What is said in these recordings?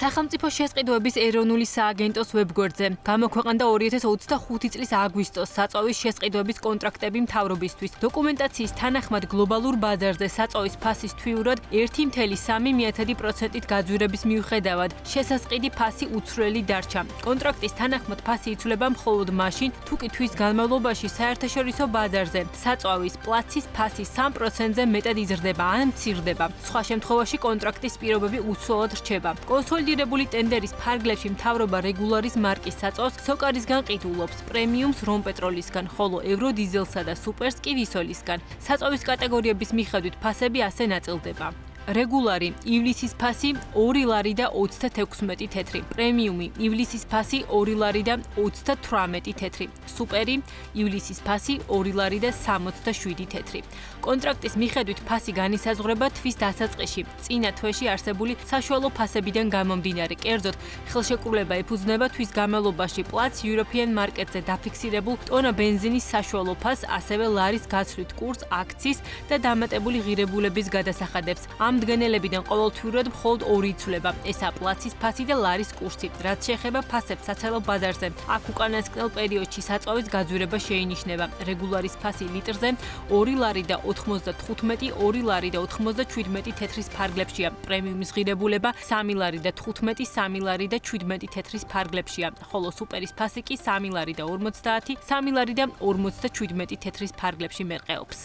სახელმწიფო შესყიდვების ეროვნული სააგენტოს ვებგვერდზე გამოქვეყნდა 2025 წლის აგვისტოს საწვავის შესყიდვების კონტრაქტები მთავრობისთვის. დოკუმენტაციის თანახმად გლობალურ ბაზარზე საწვავის ფასის თვიურად 1,3%-ით გაძვირების მიუხედავად შესასყიდი ფასი უცვლელი დარჩა. კონტრაქტის თანახმად ფასი იცვლება მხოლოდ მაშინ, თუ კი თვის განმავლობაში საერთაშორისო ბაზარზე საწვავის პლაცის ფასი 3%-ზე მეტად იზრდება ან მცირდება. სხვა შემთხვევაში კონტრაქტის პირობები უცვლელად რჩება. კონსოლიდირებული ტენდერის ფარგლებში მთავრობა რეგულარის მარკის საწვავს სოკარისგან ყიდულობს, პრემიუმს რომპეტროლისგან, ხოლო ევროდიზელსა და სუპერს კი ვისოლისგან. საწვავის კატეგორიების მიხედვით ფასები ასე ნაწილდება. რეგულარი ივლისის ფასი 2 ლარი და 36 თეთრი, პრემიუმი ივლისის ფასი 2 ლარი და 38 თეთრი, სუპერი ივლისის ფასი 2 ლარი და 67 თეთრი. კონტრაქტის მიხედვით ფასი განისაზღვრება თვის დასაწყისში, წინა თვეში არსებული საშუალო ფასებიდან გამომდინარე. კერძოდ, ხელშეკრულება ეფუძნება თვის განმავლობაში პლაც European Market-ზე დაფიქსირებულ ტონა ბენზინის საშუალო ფასს, ასევე ლარის გაცვლით კურსს, აქციის და დამატებული ღირებულების გადასახადებს. ამ მდგენელებიდან ყოველთვიურად მხოლოდ 2 იცვლება. ესაა პლაცის ფასი და ლარის კურსი. რაც შეეხება ფასებს საცალო ბაზარზე, აქ უკანასკნელ პერიოდში საწვავის გაძვირება შეინიშნება. რეგულარის ფასილიტრზე 2 ლარი და 95, 2 ლარი და 97 თეთრის ფარგლებშია. პრემიუმის ღირებულება 3 ლარი და 15, 3 ლარი და 17 თეთრის ფარგლებშია. ხოლო სუპერის ფასი კი 3 ლარი და 50, 3 ლარი და 57 თეთრის ფარგლებში მერყეობს.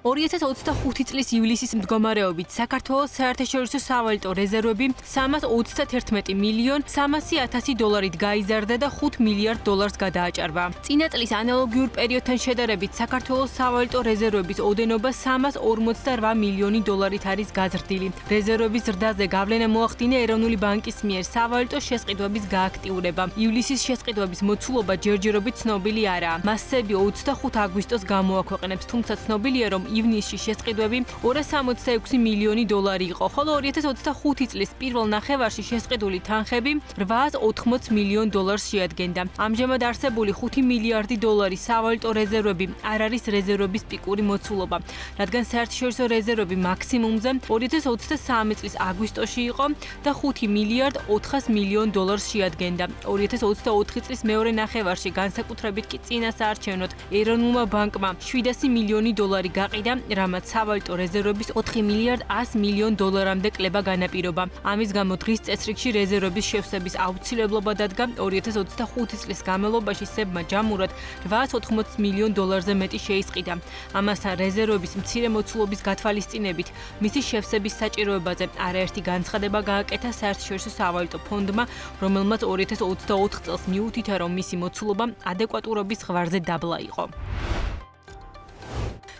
2025 წლის ივლისის მდგომარეობით საქართველოს საერთაშორისო სავალუტო რეზერვები 321 მილიონ 300,000 დოლარით გაიზარდა და 5 მილიარდ დოლარს გადააჭარბა. წინა წლის ანალოგიურ პერიოდთან შედარებით საქართველოს სავალუტო რეზერვების ოდენობა 348 მილიონი დოლარით არის გაზრდილი. რეზერვების ზრდაზე გავლენა მოახდინა ეროვნული ბანკის მიერ სავალუტო შესყიდვების გააქტიურება. ივლისის შესყიდვების მოცულობა ჯერჯერობით ცნობილი არაა. მასები 25 აგვისტოს გამოაქვეყნებს, თუმცა ცნობილია, რომ ივნისში შესყიდვები 266 მილიონი დოლარი იყო, ხოლო 2025 წლის პირველ ნახევარში შესყიდული თანხები 880 მილიონ დოლარს შეადგენდა. ამჟამად არსებული 5 მილიარდი დოლარის სავალუტო რეზერვები არ არის რეზერვების პიკური მოცულობა, რადგან საერთაშორისო რეზერვები მაქსიმუმზე 2023 წლის აგვისტოში იყო და 5 მილიარდ 400 მილიონ დოლარს შეადგენდა. 2024 წლის მეორე ნახევარში განსაკუთრებით კი წინასაარჩევნოდ ეროვნულმა ბანკმა 700 მილიონი დოლარი გაყიდა, რამაც სავალუტო რეზერვების 4 მილიარდ 100 მილიონ დოლარამდე კლება განაპირობა. ამის გამო დღის წესრიგში რეზერვების შევსების აუცილებლობა დადგა 2025 წლის განმავლობაში სებმა ჯამურად 880 მილიონ დოლარზე მეტი შეისყიდა. ამასთან რეზერვების მცირე მოცულობის გათვალისწინებით მისი შევსების საჭიროებაზე არაერთი განცხადება გააკეთა საერთაშორისო სავალუტო ფონდმა, რომელმაც 2024 წელს მიუთითა, რომ მისი მოცულობა ადეკვატურობის ზღვარზე დაბლა იყო.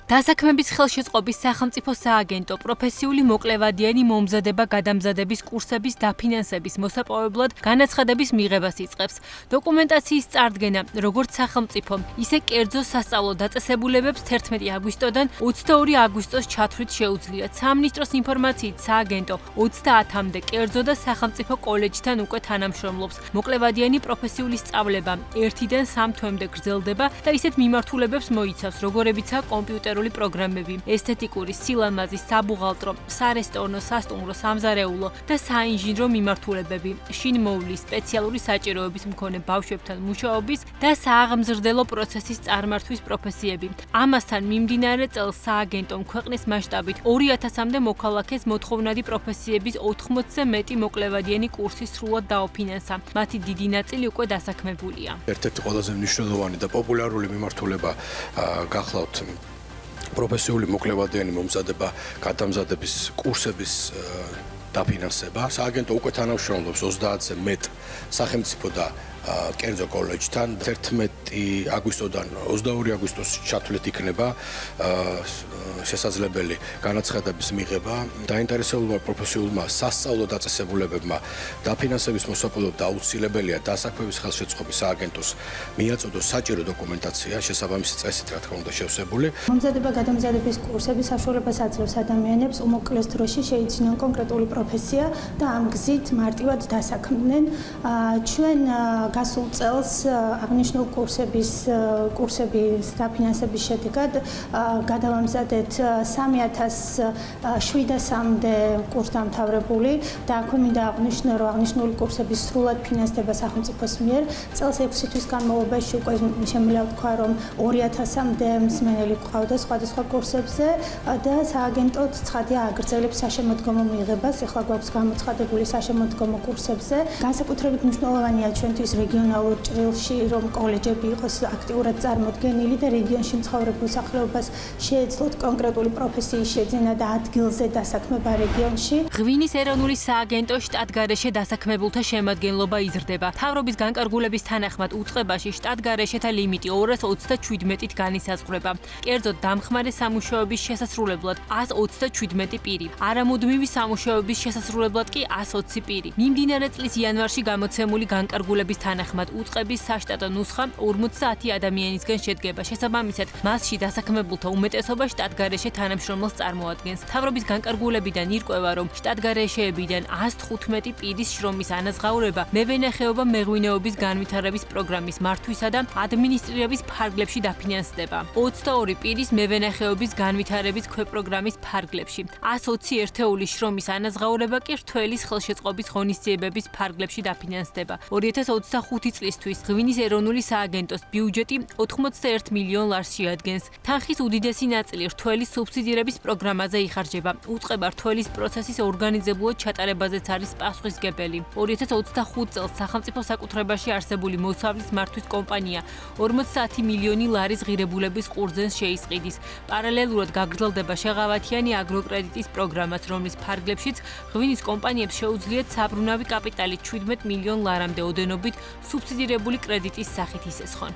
დასაქმების ხელშეწყობის სახელმწიფო სააგენტო პროფესიული მოკლევადიანი მომზადება გადამზადების კურსების დაფინანსების მოსაპოვებლად განაცხადების მიღებას იწყებს. დოკუმენტაციის წარდგენა, როგორც სახელმწიფო, ისე კერძო სასწავლო დაწესებულებებს 11 აგვისტოდან 22 აგვისტოს ჩათვლით შეუძლიათ. სამინისტროს ინფორმაციით სააგენტო 30-მდე კერძო და სახელმწიფო კოლეჯთან უკვე თანამშრომლობს. მოკლევადიანი პროფესიული სწავლება 1-დან 3 თვემდე გრძელდება და ისეთ მიმართულებებს მოიცავს, როგორებიცაა კომპიუტერული პროგრამები, ესთეტიკური, სილამაზი, საბუღალტრო, სარესტორნო, სასტუმრო, სამზარეულო და საინჟინრო მიმართულებები, შინმოვლი, სპეციალური საჭიროების მქონე ბავშვებთან მუშაობის და სააღმზრდელო პროცესის წარმართვის პროფესიები. ამასთან მიმდინარე წელს სააგენტომ ქვეყნის მასშტაბით 2000-მდე მოქალაქეს მოთხოვნადი პროფესიების 80-ზე მეტი მოკლევადიანი კურსი სრულად დაუფინანსა. მათი დიდი ნაწილი უკვე დასაქმებულია. ერთ-ერთი ყველაზე მნიშვნელოვანი და პოპულარული მიმართულება გახლავთ პროფესიული მოკლევადიანი მომზადება, გადამზადების კურსების დაფინანსება. სააგენტო უკვე თანამშრომლობს 30-ზე მეტ სახელმწიფო და კერძო კოლეჯთან. 11 აგვისტოდან 22 აგვისტოს ჩათვლით იქნება შესაძლებელი განაცხადების მიღება. დაინტერესებულმა პროფესიულმა სასწავლო დაწესებულებებმა დაფინანსების მოსაპოვებლად აუცილებელია დასაქმების ხელშეწყობის სააგენტოს მიაწოდოს საჭირო დოკუმენტაცია, შესაბამისი წესით რა თქმა უნდა შევსებული. მომზადება გადამზადების კურსების საშუალებას აძლევს ადამიანებს უმოკლეს დროში შეიძინონ კონკრეტული პროფესია და ამ გზით მარტივად დასაქმდნენ. ჩვენ გასულ წელს აღნიშნულ კურსების დაფინანსების შედეგად გადავამზადეთ 3700-მდე კურსდამთავრებული და აქვე მინდა აღნიშნო, რომ აღნიშნული კურსების სრულად ფინანსდება სახელმწიფოს მიერ. წელს 6 თვის განმავლობაში უკვე შემიძლია ვთქვა, რომ 2000-მდე მსმენელი გვყავდა სხვადასხვა კურსებზე და სააგენტო ცხადია აგრძელებს საშემოდგომო მიღებას. ეხლა გვაქვს გამოცხადებული საშემოდგომო კურსებზე. განსაკუთრებით მნიშვნელოვანია ჩვენთვის რეგიონალურ ჭრილში, რომ კოლეჯები იყოს აქტიურად წარმოდგენილი და რეგიონში მცხოვრებულ სახლებობას შეეძლოთ კონკრეტული პროფესიის შეძენა და ადგილზე დასაქმება რეგიონში. ღვინის ეროვნული სააგენტო შტატგარეშე დასაქმებულთა შემადგენლობა იზრდება. მთავრობის განკარგულების თანახმად უწყებაში შტატგარეშეთა ლიმიტი 237-ით განისაზღვრება. კერძოდ დამხმარე სამუშაოების შესასრულებლად 137 პირი, არამუდმივი სამუშაოების შესასრულებლად კი 120 პირი. მიმდინარე წლის იანვარში გამოცემული განკარგულების თანახმად უწყების საშტატო ნუსხა 50 ადამიანისგან შედგება. შესაბამისად, მასში დასაქმებულთა უმეტესობა შტატგარეშე თანამშრომელს წარმოადგენს. მთავრობის განკარგულებიდან ირკვევა, რომ შტატგარეშეებიდან 115 პირის შრომის ანაზღაურება მევენახეობა მეღვინეობის განვითარების პროგრამის მართვისა და ადმინისტრირების ფარგლებში დაფინანსდება. 22 პირის მევენახეობის განვითარების ქვეპროგრამის ფარგლებში. 120 ერთეულის შრომის ანაზღაურება კი რთველის ხელშეწყობის ღონისძიებების ფარგლებში დაფინანსდება. 2025 წლისთვის ღვინის ეროვნული სააგენტოს ბიუჯეტი 81 მილიონ ლარს შეადგენს. თანხის უდიდესი ნაწილი რთველის სუბსიდირების პროგრამაზე იხარჯება. უწყება რთველის პროცესის ორგანიზებულად ჩატარებაზეც არის პასუხისმგებელი. 2025 წელს სახელმწიფო საკუთრებაში არსებული მოსავლის მართვის კომპანია 50 მილიონი ლარის ღირებულების ყურძენს შეისყიდის. პარალელურად გაგრძელდება შეღავათიანი აგროკრედიტის პროგრამაც, რომლის ფარგლებშიც ღვინის კომპანიებს შეუძლიათ საბრუნავი კაპიტალი 17 მილიონ ლარამდე ოდენობით სუბსიდირებული კრედიტის სახით ისესხონ.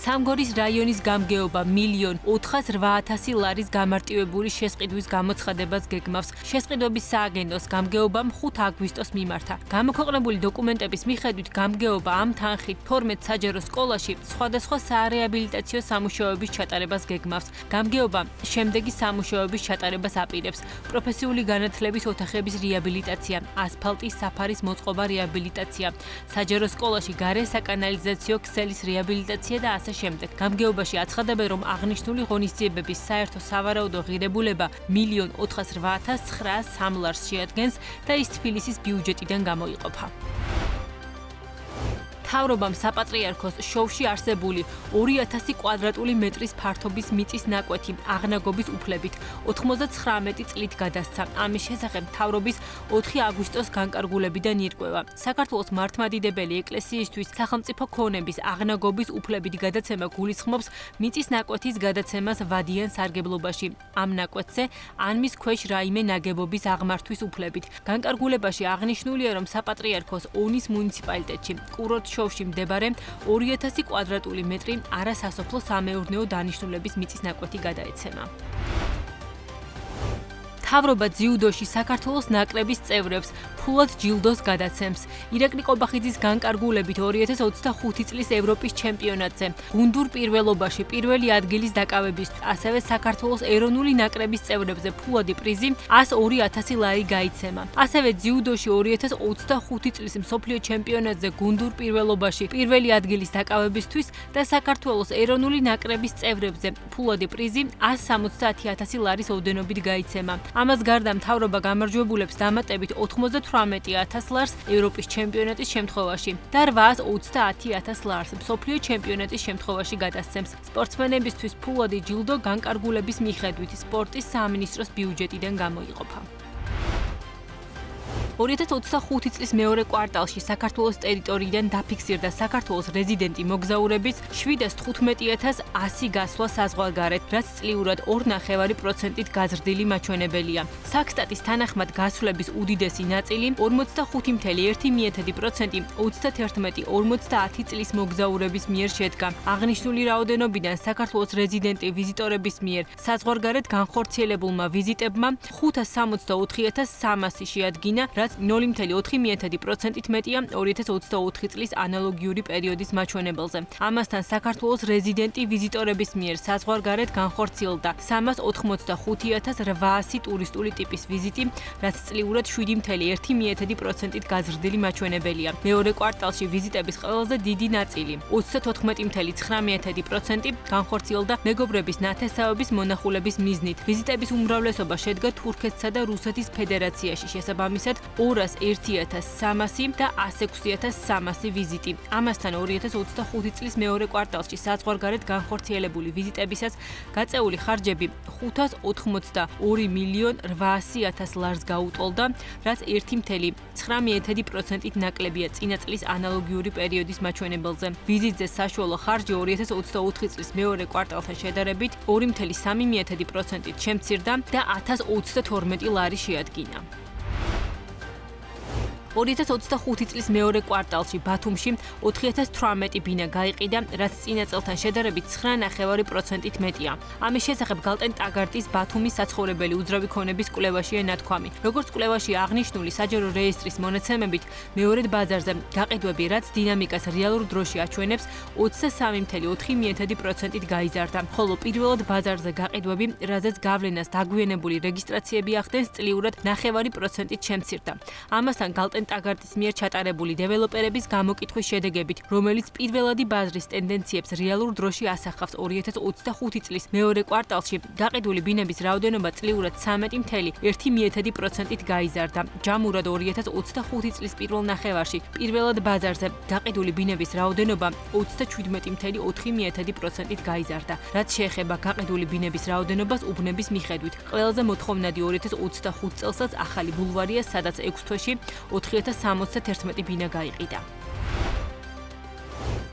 სამგორის რაიონის გამგეობა 1.408.000 ლარის გამარტივებული შესყიდვის გამოცხადებას გეგმავს. შესყიდვების სააგენტოს გამგეობამ 5 აგვისტოს მიმართა. გამოქვეყნებული დოკუმენტების მიხედვით გამგეობა ამ თანხით 12 საჯარო სკოლაში სხვადასხვა სარეაბილიტაციო სამუშაოების ჩატარებას გეგმავს. გამგეობა შემდეგი სამუშაოების ჩატარებას აპირებს: პროფესიული განათლების ოთახების რეაბილიტაცია, ასფალტის საფარის მოწყობა რეაბილიტაცია, საჯარო სკოლაში გარე საკანალიზაციო ქსელის რეაბილიტაცია და ასე შემდეგ. გამგეობაში აცხადებენ, რომ აღნიშნული ღონისძიებების საერთო სავარაუდო ღირებულება 1.408.903 ლარს შეადგენს და ის თბილისის ბიუჯეტიდან გამოიყოფა. მთავრობამ საპატრიარქოს შოუში არსებული 2000 კვადრატული მეტრის ფართობის მიწის ნაკვეთი აღნაგობის უფლებით 99 წლით გადასცა. ამის შესახებ მთავრობის 4 აგვისტოს განკარგულებიდან ირკვევა. საქართველოს მართლმადიდებელი ეკლესიისთვის სახელმწიფო ქონების აღნაგობის უფლებით გადაცემა გულისხმობს მიწის ნაკვეთის გადაცემას ვადიან სარგებლობაში. ამ ნაკვეთზე ან მის ქვეშ რაიმე ნაგებობის აღმართვის უფლებით. განკარგულებაში აღნიშნულია, რომ საპატრიარქოს ონის მუნიციპალიტეტში კურორტ შოუში მდებარე 2000 კვადრატული მეტრი არასასოფლო სამეურნეო დანიშნულების მიწის ნაკვეთი გადაეცემა. მთავრობა ძიუდოში საქართველოს ნაკრების წევრებს ფულად ჯილდოს გადაცემს. ირაკლი კობახიძის განკარგულებით 2025 წლის ევროპის ჩემპიონატზე გუნდურ პირველობაში პირველი ადგილის დაკავებისთვის, ასევე საქართველოს ეროვნული ნაკრების წევრებზე ფულადი პრიზი 102.000 ლარი გაიცემა. ასევე ძიუდოში 2025 წლის მსოფლიო ჩემპიონატზე გუნდურ პირველობაში პირველი ადგილის დაკავებისთვის და საქართველოს ეროვნული ნაკრების წევრებზე ფულადი პრიზი 170.000 ლარის ოდენობით გაიცემა. ამას გარდა მთავრობა გამარჯვებულებს დამატებით 98.000 ლარს ევროპის ჩემპიონატის შემთხვევაში და 830.000 ლარს მსოფლიო ჩემპიონატის შემთხვევაში გადასცემს. სპორტსმენებისთვის ფულადი ჯილდო განკარგულების მიხედვით სპორტის სამინისტროს ბიუჯეტიდან გამოიყოფა. 2025 წლის მეორე კვარტალში საქართველოს ტერიტორიიდან დაფიქსირდა საქართველოს რეზიდენტი მოგზაურების 715.100 გასვლა საზღვარგარეთ, რაც წლიურად 2.5%-ით გაზრდილი მაჩვენებელია. საქსტატის თანახმად გასვლების უდიდესი ნაწილი 45.1% 31-50 წლის მოგზაურების მიერ შედგა. აღნიშნული რაოდენობიდან საქართველოს რეზიდენტი ვიზიტორების მიერ საზღვარგარეთ განხორციელებულმა ვიზიტებმა 564.300 შეადგინა, რაც რაც 0.4%-ით მეტია 2024 წლის ანალოგიური პერიოდის მაჩვენებელზე. ამასთან საქართველოს რეზიდენტი ვიზიტორების მიერ საზღვარგარეთ განხორციელდა 385,800 ტურისტული ტიპის ვიზიტი, რაც წლიურად 7.1%-ით გაზრდილი მაჩვენებელია. მეორე კვარტალში ვიზიტების ყველაზე დიდი ნაწილი 34.9% განხორციელდა მეგობრების ნათესაობის მონახულების მიზნით. ვიზიტების უმრავლესობა შედგა თურქეთსა და რუსეთის ფედერაციაში, შესაბამისად 201,300 და 106,300 ვიზიტი. ამასთან 2025 წლის მეორე კვარტალში საზღვარგარეთ განხორციელებული ვიზიტებისას გაწეული ხარჯები 582,800,000 ლარს გაუტოლდა, რაც 1.9%-ით ნაკლებია წინა წლის ანალოგიური პერიოდის მაჩვენებელზე. ვიზიტზე საშუალო ხარჯი 2024 წლის მეორე კვარტალთან შედარებით 2.3%-ით შემცირდა და 1022 ლარი შეადგინა. 2025 წლის მეორე კვარტალში ბათუმში 4018 ბინა გაიყიდა, რაც წინა წელთან შედარებით 9.9%-ით მეტია. ამის შესახებ გალტენ ტაგარტის ბათუმის საცხოვრებელი უძრავი ქონების კვლევაშია ნათქვამი. როგორც კვლევაში აღნიშნული საჯარო რეესტრის მონაცემებით, მეორედ ბაზარზე გაყიდვები, რაც დინამიკას რეალურ დროში აჩვენებს, 23.4%-ით გაიზარდა, ხოლო პირველად ბაზარზე გაყიდვები, რაზეც გავლენას დაგვიანებული რეგისტრაციები ახდენს, წლიურად 0.5%-ით შემცირდა. ამასთან გალტენ ტაგარტის მიერ ჩატარებული დეველოპერების გამოკითხვის შედეგებით, რომელიც პირველადი ბაზრის ტენდენციებს რეალურ დროში ასახავს 2025 წლის მეორე კვარტალში, გაყიდული ბინების რაოდენობა წლიურად 13.1%-ით გაიზარდა. ჯამურად 2025 წლის პირველ ნახევარში პირველად ბაზარზე გაყიდული ბინების რაოდენობა 37.4%-ით გაიზარდა, რაც შეეხება გაყიდული ბინების რაოდენობას უბნების მიხედვით. ყველაზე მოთხოვნადი 2025 წელსაც ახალი ბულვარია, სადაც 6 თვეში 4,071 ბინა გაიყიდა.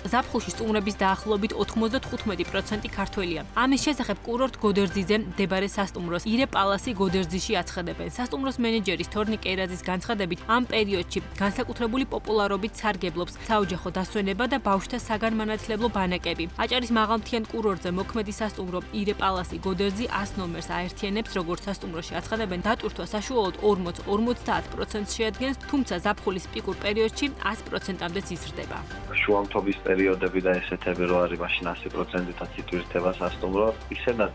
ზაფხულში სტუმრების დაახლოებით 95% ქართველია. ამის შესახებ კურორტ გოდერძიზე მდებარე სასტუმროს ირე პალასი გოდერძიში აცხადებენ. სასტუმროს მენეჯერის თორნი კერაძის განცხადებით, ამ პერიოდში განსაკუთრებული პოპულარობით სარგებლობს საოჯახო დასვენება და ბავშვთა საგანმანათლებლო ბანაკები. აჭარის მაღალმთიან კურორტზე მოქმედი სასტუმრო ირე პალასი გოდერძი 100 ნომერს აერთიანებს, როგორც სასტუმროში აცხადებენ, დატვირთვა საშუალოდ 40-50% შეადგენს, თუმცა ზაფხულის პიკურ პერიოდში 100%-მდეც იზრდება. შუამთობის პერიოდები და ესეთები რო არის, მაშინ 100%-ით იტვირთება სასტუმრო. ისედაც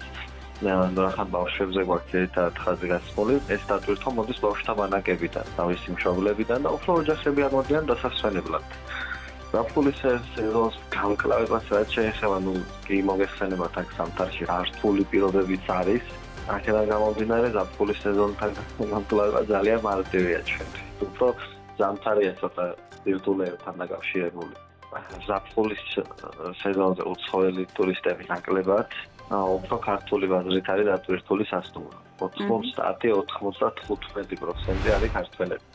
რახან ბავშვებზე გვაქვს ერთად ხაზგასმული, ეს დატვირთვა მოდის ბავშვთა ბანაკებიდან, თავისი მშობლებიდან და უფრო ოჯახები ამოდიან დასასვენებლად. ზაფხულის სეზონს გამკლავებას რაც შეეხება, კი მოგეხსენებათ აქ სამთარში რთული პირობებიც არის. აქედან გამომდინარე, ზაფხულის სეზონთან გამკლავება ძალიან მარტივია ჩვენთვის. უფრო ზამთარია ცოტა ბირთვულებთან დაკავშირებული. ზაფხულის სეზონზე უცხოელი ტურისტები ნაკლებად, უფრო ქართული ბაზრით არის დატვირთული სასტუმრო. 90-95% არის ქართველები.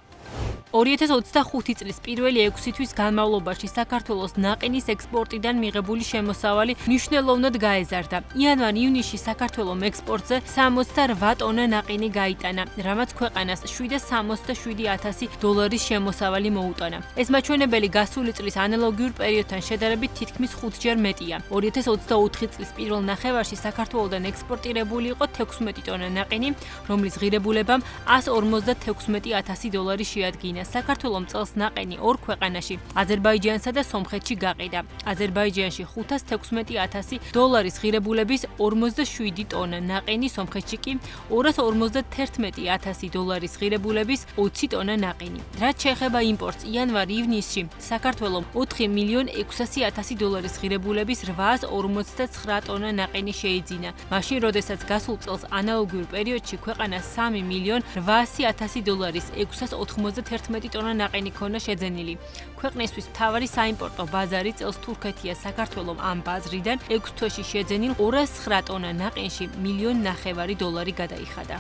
2025 წლის პირველი 6 თვის განმავლობაში საქართველოს ნაყინის ექსპორტიდან მიღებული შემოსავალი მნიშვნელოვნად გაეზარდა. იანვარ-ივნისში საქართველოს ექსპორტზე 68 ტონა ნაყინი გაიტანა, რამაც ქვეყანას 767,000 დოლარის შემოსავალი მოუტანა. ეს მაჩვენებელი გასული წლის ანალოგიურ პერიოდთან შედარებით თითქმის 5-ჯერ მეტია. 2024 წლის პირველ ნახევარში საქართველოსდან ექსპორტირებული იყო 16 ტონა ნაყინი, რომლის ღირებულებამ 156,000 დოლარი შეადგინა. საქართველოს წელს ნაყინი ორ ქვეყანაში, აზერბაიჯანსა და სომხეთში გაყიდა. აზერბაიჯანში 516,000 დოლარის ღირებულების 47 ტონა ნაყინი, სომხეთში კი 251,000 დოლარის ღირებულების 20 ტონა ნაყინი. რაც შეეხება იმპორტს, იანვარ-ივნისში საქართველოს 4,600,000 დოლარის ღირებულების 849 ტონა ნაყინი შეიძინა. მაშინ, როდესაც გასულ წელს ანალოგიურ პერიოდში ქვეყანას 3,800,000 დოლარის 691 ტონა ნაყინი ქონა შეძენილი. ქვეყნისთვის მთავარი საიმპორტო ბაზარი წელს თურქეთია. საქართველოს ამ ბაზრიდან 6 თვეში შეძენილ 209 ტონა ნაყინში 1,5 მილიონი დოლარი გადაიხადა.